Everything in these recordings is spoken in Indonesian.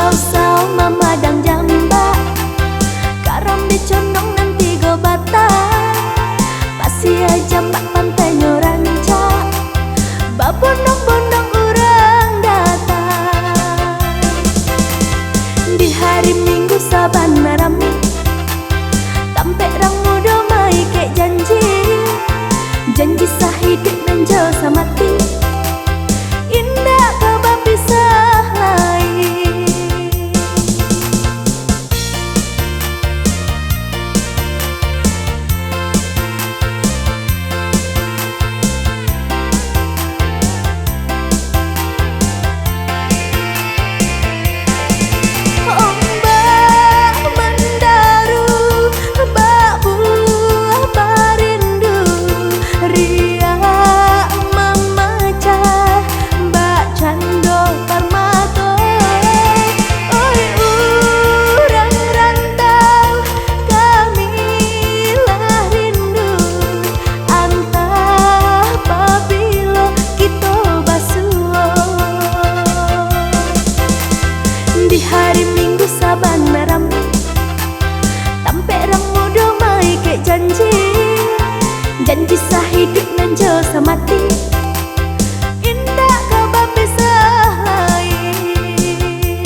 Pulau Sao mama dang jamba, karam di condong nanti go bata, Pasia jambak pantai nyoranca, babondong-bondong urang datang. Di hari Minggu sabana rame, tampe rang muda mai kek janji, janji sahidik nan jauh samati. Indah kabar pisah lain. Ombak mendaru, bak buah barindu, riak memecah, bak cando permato. Oi urang rantau, kamilah rindu, antah babilo kita basuh. Di hari Minggu sabana rame, tampe rang muda mai kek janji, janji sahidik nan jauh samati. Indah kabar pisah lain.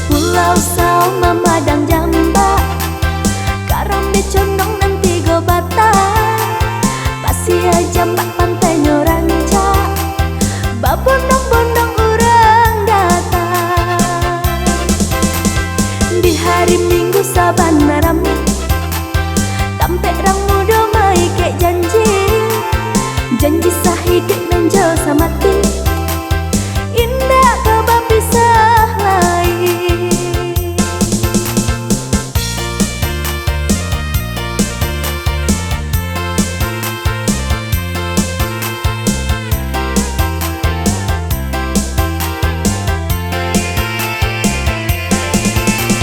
Pulau Sao mama dang jamba, karam di condong nanti go bata, Pasia jambak pantai nyoranca, babondong-bondong urang datang. Di hari Minggu sabana rame, tampe rang muda mai kek janji, janji sahidik nan jauh samati. Indah kabar pisah lain.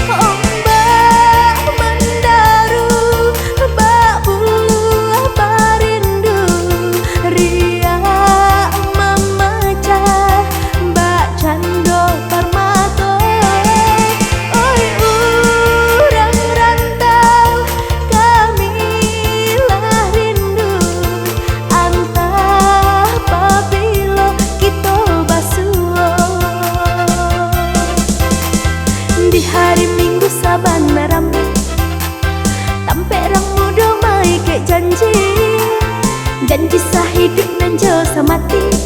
Ombak mendaru, bak buah barindu, riak memecah, bak cando permato. Oi urang rantau, kamilah rindu, antah babilo kita basuh. Di hari Minggu sabana rame, tampe rang muda mai kek janji, janji sahidik nan jauh samati.